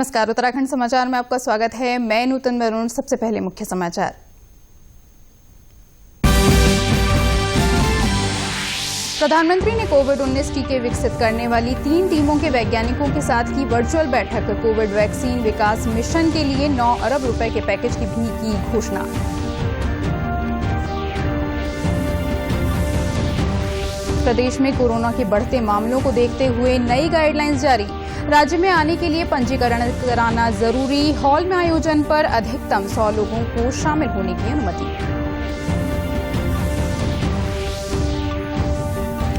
नमस्कार, उत्तराखंड समाचार में आपका स्वागत है। मैं नूतन वरुण। सबसे पहले मुख्य समाचार। प्रधानमंत्री ने कोविड-19 टीके विकसित करने वाली 3 टीमों के वैज्ञानिकों के साथ की वर्चुअल बैठक। कोविड वैक्सीन विकास मिशन के लिए 9 अरब रुपए के पैकेज की भी की घोषणा। प्रदेश में कोरोना के बढ़ते मामलों को देखते हुए नई गाइडलाइंस जारी। राज्य में आने के लिए पंजीकरण कराना जरूरी। हॉल में आयोजन पर अधिकतम 100 लोगों को शामिल होने की अनुमति।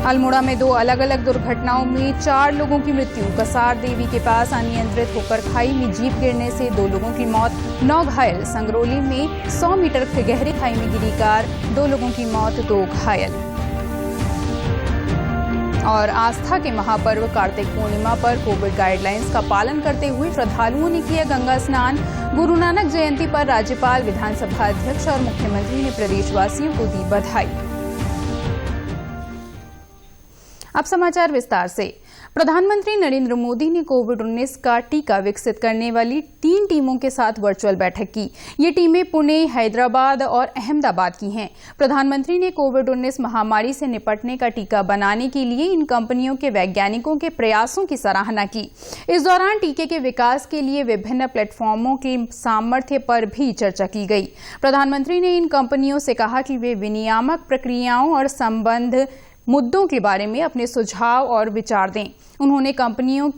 अल्मोड़ा में 2 अलग अलग दुर्घटनाओं में 4 लोगों की मृत्यु। कसार देवी के पास अनियंत्रित होकर खाई में जीप गिरने से 2 लोगों की मौत, 9 घायल। संगरौली में 100 मीटर गहरी खाई में गिरी कार, 2 लोगों की मौत, 2 घायल। और आस्था के महापर्व कार्तिक पूर्णिमा पर कोविड गाइडलाइंस का पालन करते हुए श्रद्धालुओं ने किया गंगा स्नान। गुरु नानक जयंती पर राज्यपाल, विधानसभा अध्यक्ष और मुख्यमंत्री ने प्रदेशवासियों को दी बधाई। अब समाचार विस्तार से। प्रधानमंत्री नरेंद्र मोदी ने कोविड-19 का टीका विकसित करने वाली 3 टीमों के साथ वर्चुअल बैठक की। ये टीमें पुणे, हैदराबाद और अहमदाबाद की हैं। प्रधानमंत्री ने कोविड-19 महामारी से निपटने का टीका बनाने के लिए इन कंपनियों के वैज्ञानिकों के प्रयासों की सराहना की। इस दौरान टीके के विकास के लिए विभिन्न प्लेटफॉर्मों के सामर्थ्य पर भी चर्चा की गई। प्रधानमंत्री ने इन कंपनियों से कहा कि वे विनियामक प्रक्रियाओं और संबंध मुद्दों के बारे में अपने सुझाव और विचार दें। उन्होंने कंपनियों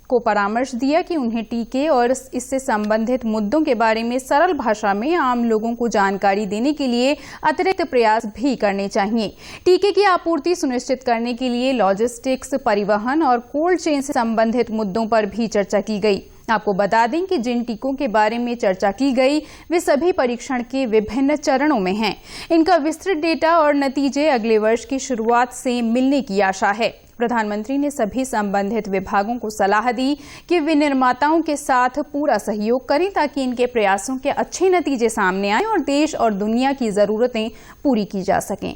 को परामर्श दिया कि उन्हें टीके और इससे संबंधित मुद्दों के बारे में सरल भाषा में आम लोगों को जानकारी देने के लिए अतिरिक्त प्रयास भी करने चाहिए। टीके की आपूर्ति सुनिश्चित करने के लिए लॉजिस्टिक्स, परिवहन और कोल्ड चेन से संबंधित मुद्दों पर भी चर्चा की गई। आपको बता दें कि जिन टीकों के बारे में चर्चा की गई वे सभी परीक्षण के विभिन्न चरणों में हैं। इनका विस्तृत डेटा और नतीजे अगले वर्ष की शुरुआत से मिलने की आशा है। प्रधानमंत्री ने सभी संबंधित विभागों को सलाह दी कि वे निर्माताओं के साथ पूरा सहयोग करें ताकि इनके प्रयासों के अच्छे नतीजे सामने आएं और देश और दुनिया की जरूरतें पूरी की जा सकें।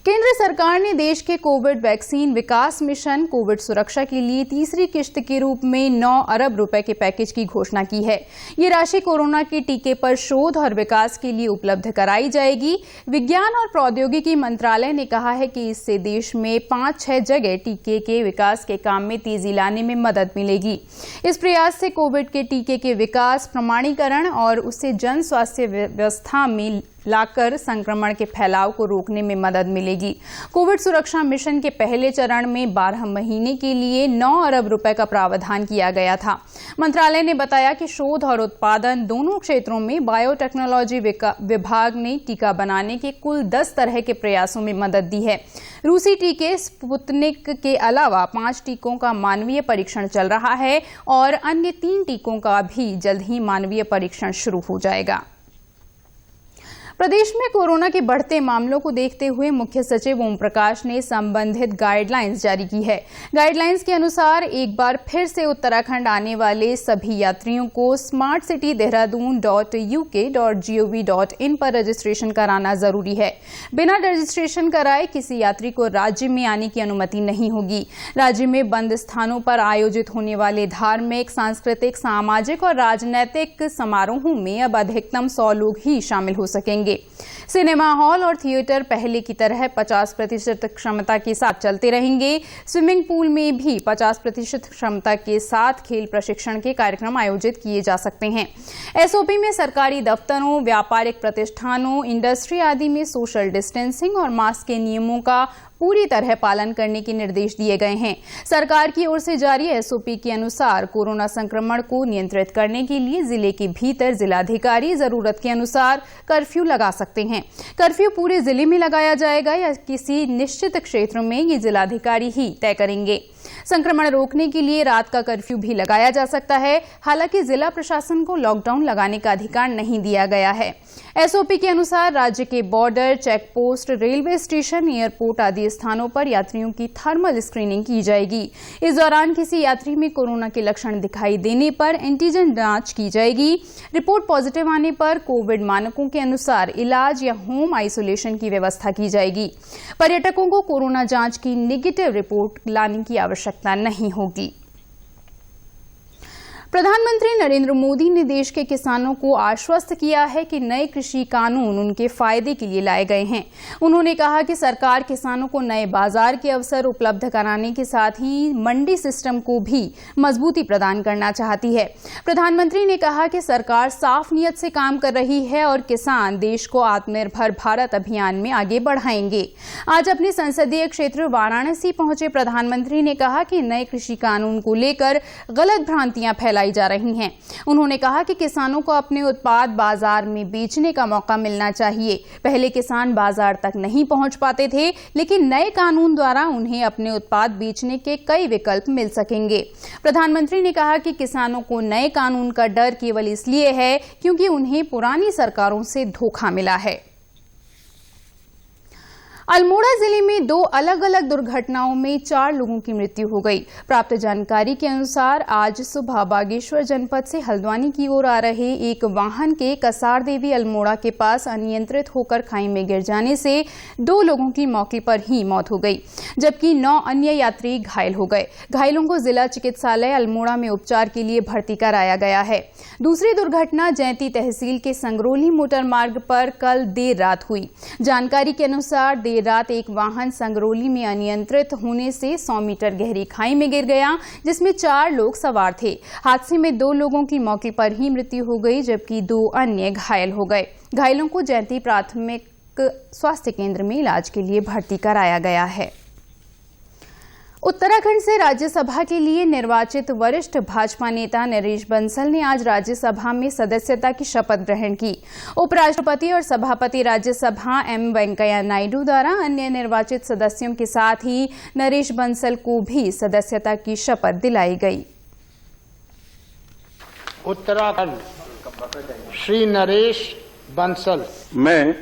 केंद्र सरकार ने देश के कोविड वैक्सीन विकास मिशन कोविड सुरक्षा के लिए तीसरी किश्त के रूप में 9 अरब रुपए के पैकेज की घोषणा की है। ये राशि कोरोना के टीके पर शोध और विकास के लिए उपलब्ध कराई जाएगी। विज्ञान और प्रौद्योगिकी मंत्रालय ने कहा है कि इससे देश में 5-6 जगह टीके के विकास के काम में तेजी लाने में मदद मिलेगी। इस प्रयास से कोविड के टीके के विकास, प्रमाणीकरण और उसे जन स्वास्थ्य व्यवस्था में लाकर संक्रमण के फैलाव को रोकने में मदद मिलेगी। कोविड सुरक्षा मिशन के पहले चरण में 12 महीने के लिए 9 अरब रुपए का प्रावधान किया गया था। मंत्रालय ने बताया कि शोध और उत्पादन दोनों क्षेत्रों में बायोटेक्नोलॉजी विभाग ने टीका बनाने के कुल 10 तरह के प्रयासों में मदद दी है। रूसी टीके स्पुतनिक के अलावा 5 टीकों का मानवीय परीक्षण चल रहा है और अन्य 3 टीकों का भी जल्द ही मानवीय परीक्षण शुरू हो जाएगा। प्रदेश में कोरोना के बढ़ते मामलों को देखते हुए मुख्य सचिव ओम प्रकाश ने संबंधित गाइडलाइंस जारी की है। गाइडलाइंस के अनुसार एक बार फिर से उत्तराखंड आने वाले सभी यात्रियों को smartcitydehrradun.uk.gov.in पर रजिस्ट्रेशन कराना जरूरी है। बिना रजिस्ट्रेशन कराए किसी यात्री को राज्य में आने की अनुमति नहीं होगी। राज्य में बंद स्थानों पर आयोजित होने वाले धार्मिक, सांस्कृतिक, सामाजिक और राजनीतिक समारोहों में अब अधिकतम 100 लोग ही शामिल हो सकेंगे। सिनेमा हॉल और थिएटर पहले की तरह 50% क्षमता के साथ चलते रहेंगे। स्विमिंग पूल में भी 50% क्षमता के साथ खेल प्रशिक्षण के कार्यक्रम आयोजित किए जा सकते हैं। एसओपी में सरकारी दफ्तरों, व्यापारिक प्रतिष्ठानों, इंडस्ट्री आदि में सोशल डिस्टेंसिंग और मास्क के नियमों का पूरी तरह पालन करने के निर्देश दिए गए हैं। सरकार की ओर से जारी एसओपी के अनुसार कोरोना संक्रमण को नियंत्रित करने के लिए जिले के भीतर जिलाधिकारी जरूरत के अनुसार कर्फ्यू लगा सकते हैं। कर्फ्यू पूरे जिले में लगाया जाएगा या किसी निश्चित क्षेत्र में ये जिलाधिकारी ही तय करेंगे। संक्रमण रोकने के लिए रात का कर्फ्यू भी लगाया जा सकता है। हालांकि जिला प्रशासन को लॉकडाउन लगाने का अधिकार नहीं दिया गया है। एसओपी के अनुसार राज्य के border, check post, railway station, airport आदि स्थानों पर यात्रियों की थर्मल स्क्रीनिंग की जाएगी। इस दौरान किसी यात्री में कोरोना के लक्षण दिखाई देने पर एंटीजन जांच की जाएगी। रिपोर्ट पॉजिटिव आने पर कोविड मानकों के अनुसार इलाज या होम आइसोलेशन की व्यवस्था की जाएगी। पर्यटकों को कोरोना जांच की नेगेटिव रिपोर्ट लाने की आवश्यकता नहीं होगी। प्रधानमंत्री नरेंद्र मोदी ने देश के किसानों को आश्वस्त किया है कि नए कृषि कानून उनके फायदे के लिए लाए गए हैं। उन्होंने कहा कि सरकार किसानों को नए बाजार के अवसर उपलब्ध कराने के साथ ही मंडी सिस्टम को भी मजबूती प्रदान करना चाहती है। प्रधानमंत्री ने कहा कि सरकार साफ नीयत से काम कर रही है और किसान देश को आत्मनिर्भर भारत अभियान में आगे बढ़ाएंगे। आज अपने संसदीय क्षेत्र वाराणसी पहुंचे प्रधानमंत्री ने कहा कि नए कृषि कानून को लेकर गलत भ्रांतियां फैलाई जा रही हैं। उन्होंने कहा कि किसानों को अपने उत्पाद बाजार में बेचने का मौका मिलना चाहिए। पहले किसान बाजार तक नहीं पहुंच पाते थे, लेकिन नए कानून द्वारा उन्हें अपने उत्पाद बेचने के कई विकल्प मिल सकेंगे। प्रधानमंत्री ने कहा कि किसानों को नए कानून का डर केवल इसलिए है क्योंकि उन्हें पुरानी सरकारों से धोखा मिला है। अल्मोड़ा जिले में 2 अलग अलग दुर्घटनाओं में 4 लोगों की मृत्यु हो गई। प्राप्त जानकारी के अनुसार आज सुबह बागेश्वर जनपद से हल्द्वानी की ओर आ रहे एक वाहन के कसार देवी अल्मोड़ा के पास अनियंत्रित होकर खाई में गिर जाने से 2 लोगों की मौके पर ही मौत हो गई, जबकि 9 अन्य यात्री घायल हो गए। घायलों को जिला चिकित्सालय अल्मोड़ा में उपचार के लिए भर्ती कराया गया है। दूसरी दुर्घटना जैंती तहसील के संगरोली मोटर मार्ग पर कल देर रात हुई। जानकारी के अनुसार देर रात एक वाहन संगरोली में अनियंत्रित होने से 100 मीटर गहरी खाई में गिर गया, जिसमें 4 लोग सवार थे। हादसे में 2 लोगों की मौके पर ही मृत्यु हो गई, जबकि 2 अन्य घायल हो गए। घायलों को जैंती प्राथमिक स्वास्थ्य केंद्र में इलाज के लिए भर्ती कराया गया है। उत्तराखंड से राज्यसभा के लिए निर्वाचित वरिष्ठ भाजपा नेता नरेश बंसल ने आज राज्यसभा में सदस्यता की शपथ ग्रहण की। उपराष्ट्रपति और सभापति राज्यसभा एम वेंकैया नायडू द्वारा अन्य निर्वाचित सदस्यों के साथ ही नरेश बंसल को भी सदस्यता की शपथ दिलाई गई। उत्तराखंड श्री नरेश बंसल। मैं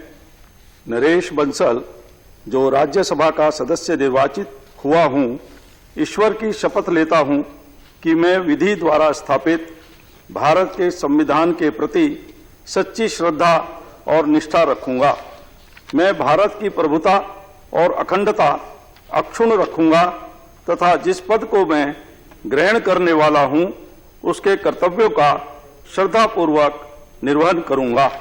नरेश बंसल, जो राज्यसभा का सदस्य निर्वाचित हुआ हूं, ईश्वर की शपथ लेता हूं कि मैं विधि द्वारा स्थापित भारत के संविधान के प्रति सच्ची श्रद्धा और निष्ठा रखूंगा। मैं भारत की प्रभुता और अखंडता अक्षुण्ण रखूंगा तथा जिस पद को मैं ग्रहण करने वाला हूं, उसके कर्तव्यों का श्रद्धापूर्वक निर्वहन करूंगा।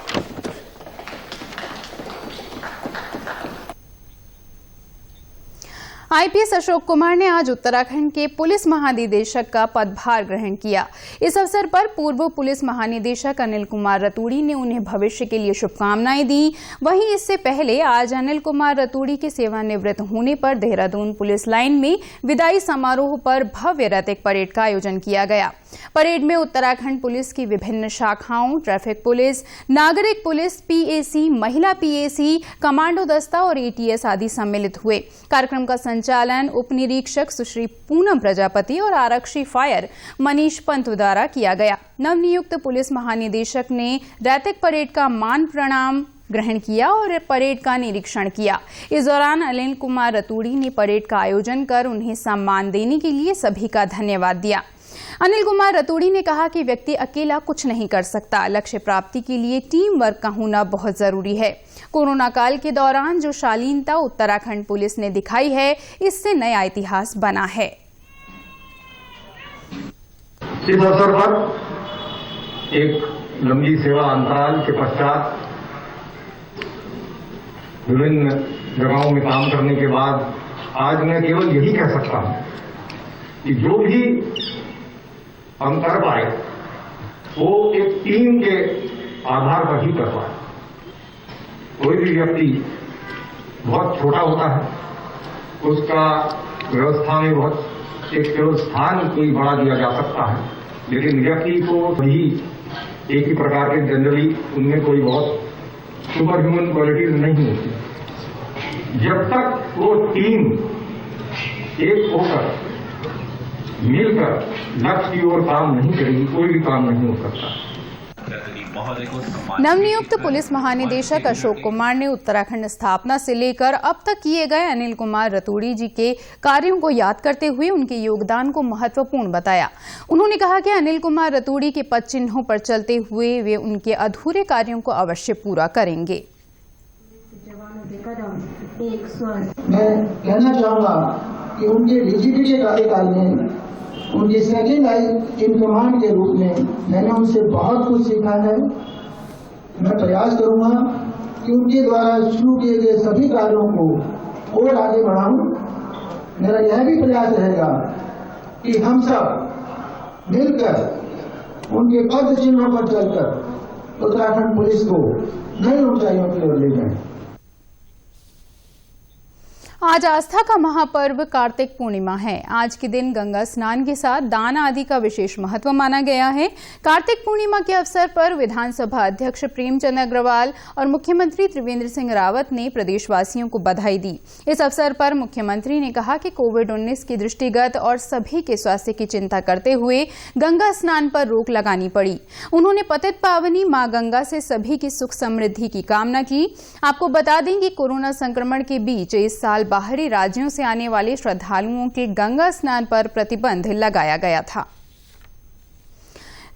आईपीएस अशोक कुमार ने आज उत्तराखंड के पुलिस महानिदेशक का पदभार ग्रहण किया। इस अवसर पर पूर्व पुलिस महानिदेशक अनिल कुमार रतूड़ी ने उन्हें भविष्य के लिए शुभकामनाएं दी। वहीं इससे पहले आज अनिल कुमार रतूड़ी के सेवानिवृत्त होने पर देहरादून पुलिस लाइन में विदाई समारोह पर भव्य रैतिक परेड का आयोजन किया गया। परेड में उत्तराखंड पुलिस की विभिन्न शाखाओं, ट्रैफिक पुलिस, नागरिक पुलिस, पीएसी, महिला पीएसी, कमांडो दस्ता और एटीएस आदि सम्मिलित हुए। कार्यक्रम का संचालन उप निरीक्षक सुश्री पूनम प्रजापति और आरक्षी फायर मनीष पंत द्वारा किया गया। नवनियुक्त पुलिस महानिदेशक ने रैतिक परेड का मान प्रणाम ग्रहण किया और परेड का निरीक्षण किया। इस दौरान अनिल कुमार रतूड़ी ने परेड का आयोजन कर उन्हें सम्मान देने के लिए सभी का धन्यवाद दिया। अनिल कुमार रतूड़ी ने कहा कि व्यक्ति अकेला कुछ नहीं कर सकता, लक्ष्य प्राप्ति के लिए टीम वर्क का होना बहुत जरूरी है। कोरोना काल के दौरान जो शालीनता उत्तराखंड पुलिस ने दिखाई है, इससे नया इतिहास बना है। इस अवसर पर एक लंबी सेवा अंतराल के पश्चात विभिन्न जगहों में काम करने के बाद आज मैं केवल यही कह सकता हूं कि जो भी हम कर पाए वो एक टीम के आधार पर ही कर पाए। कोई भी व्यक्ति बहुत छोटा होता है, उसका व्यवस्था में बहुत एक केवल स्थान कोई बढ़ा दिया जा सकता है, लेकिन व्यक्ति को भी एक ही प्रकार के जनरली उनमें कोई बहुत सुपर ह्यूमन क्वालिटीज नहीं होती। जब तक वो टीम एक होकर मिलकर लक्ष्य की ओर काम नहीं करेगी, कोई भी काम नहीं हो सकता। नवनियुक्त पुलिस महानिदेशक अशोक कुमार ने उत्तराखंड स्थापना से लेकर अब तक किए गए अनिल कुमार रतूड़ी जी के कार्यों को याद करते हुए उनके योगदान को महत्वपूर्ण बताया। उन्होंने कहा कि अनिल कुमार रतूड़ी के पद चिन्हों पर चलते हुए वे उनके अधूरे कार्यों को अवश्य पूरा करेंगे। मैं कहना चाहूंगा कि उनके डीजीपी के कार्यकाल में उनकी सेकंड इन कमांड के रूप में मैंने उनसे बहुत कुछ सीखा है। मैं प्रयास करूंगा कि उनके द्वारा शुरू किए गए सभी कार्यों को और आगे बढ़ाऊं। मेरा यह भी प्रयास रहेगा कि हम सब मिलकर उनके पद चिन्हों पर चलकर उत्तराखंड पुलिस को नई ऊंचाइयों की ओर ले जाएं। आज आस्था का महापर्व कार्तिक पूर्णिमा है। आज के दिन गंगा स्नान के साथ दान आदि का विशेष महत्व माना गया है। कार्तिक पूर्णिमा के अवसर पर विधानसभा अध्यक्ष प्रेमचंद अग्रवाल और मुख्यमंत्री त्रिवेंद्र सिंह रावत ने प्रदेशवासियों को बधाई दी। इस अवसर पर मुख्यमंत्री ने कहा कि कोविड-19 के दृष्टिगत और सभी के स्वास्थ्य की चिंता करते हुए गंगा स्नान पर रोक लगानी पड़ी। उन्होंने पतित पावनी मां गंगा से सभी की सुख समृद्धि की कामना की। आपको बता दें कि कोरोना संक्रमण के बीच इस साल बाहरी राज्यों से आने वाले श्रद्धालुओं के गंगा स्नान पर प्रतिबंध लगाया गया था।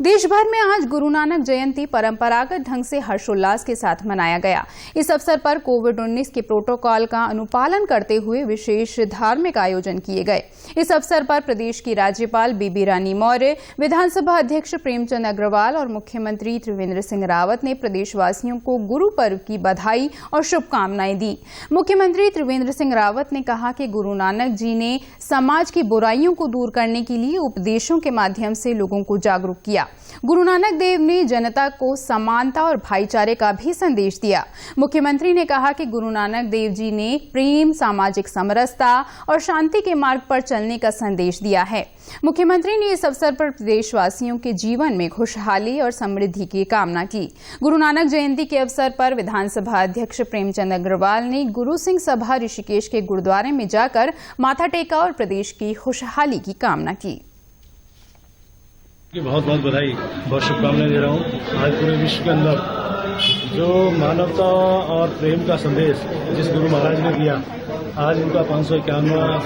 देश भर में आज गुरु नानक जयंती परंपरागत ढंग से हर्षोल्लास के साथ मनाया गया। इस अवसर पर कोविड-19 के प्रोटोकॉल का अनुपालन करते हुए विशेष धार्मिक आयोजन किए गए। इस अवसर पर प्रदेश की राज्यपाल बेबी रानी मौर्य, विधानसभा अध्यक्ष प्रेमचंद अग्रवाल और मुख्यमंत्री त्रिवेंद्र सिंह रावत ने प्रदेशवासियों को गुरु पर्व की बधाई और शुभकामनाएं दी। मुख्यमंत्री त्रिवेंद्र सिंह रावत ने कहा कि गुरु नानक जी ने समाज की बुराइयों को दूर करने के लिए उपदेशों के माध्यम से लोगों को जागरूक किया। गुरु नानक देव ने जनता को समानता और भाईचारे का भी संदेश दिया। मुख्यमंत्री ने कहा कि गुरु नानक देव जी ने प्रेम, सामाजिक समरसता और शांति के मार्ग पर चलने का संदेश दिया है। मुख्यमंत्री ने इस अवसर पर प्रदेशवासियों के जीवन में खुशहाली और समृद्धि की कामना की। गुरु नानक जयंती के अवसर पर विधानसभा अध्यक्ष प्रेमचंद अग्रवाल ने गुरु सिंह सभा ऋषिकेश के गुरुद्वारे में जाकर माथा टेका और प्रदेश की खुशहाली की कामना की। बहुत बहुत बधाई, बहुत शुभकामनाएं दे रहा हूँ। आज पूरे विश्व के अंदर जो मानवता और प्रेम का संदेश जिस गुरु महाराज ने दिया, आज इनका 551वां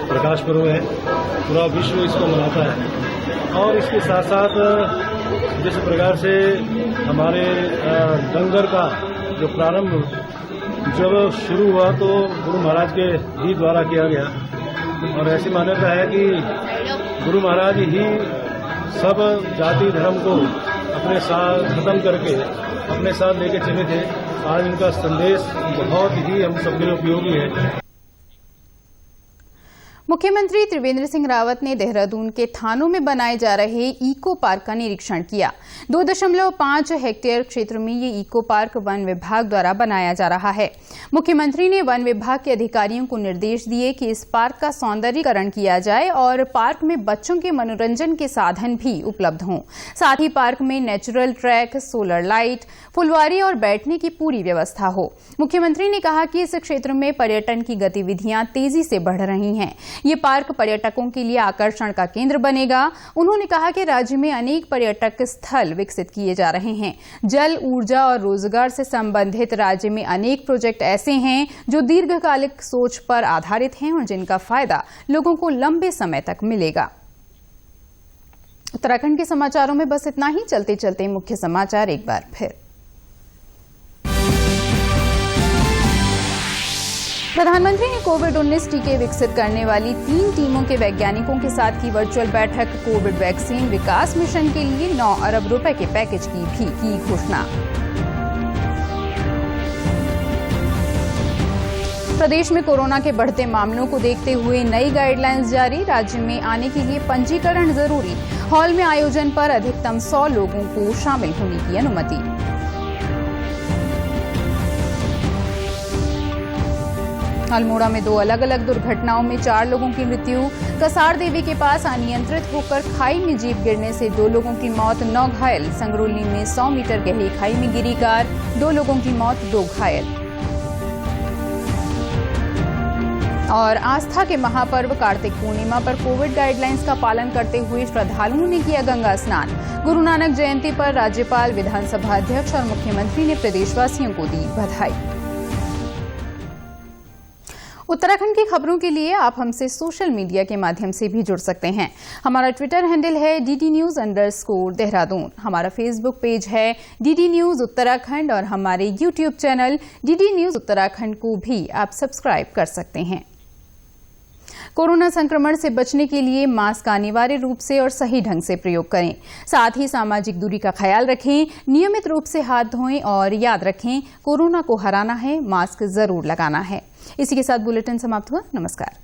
प्रकाश पर्व है। पूरा विश्व इसको मनाता है और इसके साथ साथ जिस प्रकार से हमारे लंगर का जो प्रारंभ जब शुरू हुआ तो गुरु महाराज के ही द्वारा किया गया और ऐसी मान्यता है कि गुरु महाराज ही सब जाति धर्म को अपने साथ खत्म करके अपने साथ लेके चले थे। आज इनका संदेश बहुत ही हम सब के लिए उपयोगी है। मुख्यमंत्री त्रिवेंद्र सिंह रावत ने देहरादून के थानों में बनाए जा रहे इको पार्क का निरीक्षण किया। 2.5 हेक्टेयर क्षेत्र में ये इको पार्क वन विभाग द्वारा बनाया जा रहा है। मुख्यमंत्री ने वन विभाग के अधिकारियों को निर्देश दिए कि इस पार्क का सौंदर्यीकरण किया जाए और पार्क में बच्चों के मनोरंजन के साधन भी उपलब्ध हों। साथ ही पार्क में नेचुरल ट्रैक, सोलर लाइट, फुलवारी और बैठने की पूरी व्यवस्था हो। मुख्यमंत्री ने कहा कि इस क्षेत्र में पर्यटन की गतिविधियां तेजी से बढ़ रही हैं। ये पार्क पर्यटकों के लिए आकर्षण का केंद्र बनेगा। उन्होंने कहा कि राज्य में अनेक पर्यटक स्थल विकसित किए जा रहे हैं। जल, ऊर्जा और रोजगार से संबंधित राज्य में अनेक प्रोजेक्ट ऐसे हैं जो दीर्घकालिक सोच पर आधारित हैं और जिनका फायदा लोगों को लंबे समय तक मिलेगा। उत्तराखंड के समाचारों में बस इतना ही। चलते चलते मुख्य समाचार एक बार फिर। प्रधानमंत्री ने कोविड-19 टीके विकसित करने वाली 3 टीमों के वैज्ञानिकों के साथ की वर्चुअल बैठक। कोविड वैक्सीन विकास मिशन के लिए 9 अरब रुपए के पैकेज की भी की घोषणा। प्रदेश में कोरोना के बढ़ते मामलों को देखते हुए नई गाइडलाइंस जारी। राज्य में आने के लिए पंजीकरण जरूरी। हॉल में आयोजन पर अधिकतम 100 लोगों को शामिल होने की अनुमति। अल्मोड़ा में 2 अलग अलग दुर्घटनाओं में 4 लोगों की मृत्यु। कसार देवी के पास अनियंत्रित होकर खाई में जीप गिरने से 2 लोगों की मौत, 9 घायल। संगरोली में 100 मीटर गहरी खाई में गिरी कार, 2 लोगों की मौत, 2 घायल। और आस्था के महापर्व कार्तिक पूर्णिमा पर कोविड गाइडलाइंस का पालन करते हुए श्रद्धालुओं ने किया गंगा स्नान। गुरु नानक जयंती पर राज्यपाल, विधानसभा अध्यक्ष और मुख्यमंत्री ने प्रदेशवासियों को दी बधाई। उत्तराखंड की खबरों के लिए आप हमसे सोशल मीडिया के माध्यम से भी जुड़ सकते हैं। हमारा ट्विटर हैंडल है DD News_देहरादून। हमारा फेसबुक पेज है DD News उत्तराखंड और हमारे YouTube channel DD News Uttarakhand को भी आप सब्सक्राइब कर सकते हैं। कोरोना संक्रमण से बचने के लिए मास्क अनिवार्य रूप से और सही ढंग से प्रयोग करें। साथ ही सामाजिक दूरी का ख्याल रखें, नियमित रूप से हाथ धोएं और याद रखें, कोरोना को हराना है, मास्क जरूर लगाना है। इसी के साथ बुलेटिन समाप्त हुआ। नमस्कार।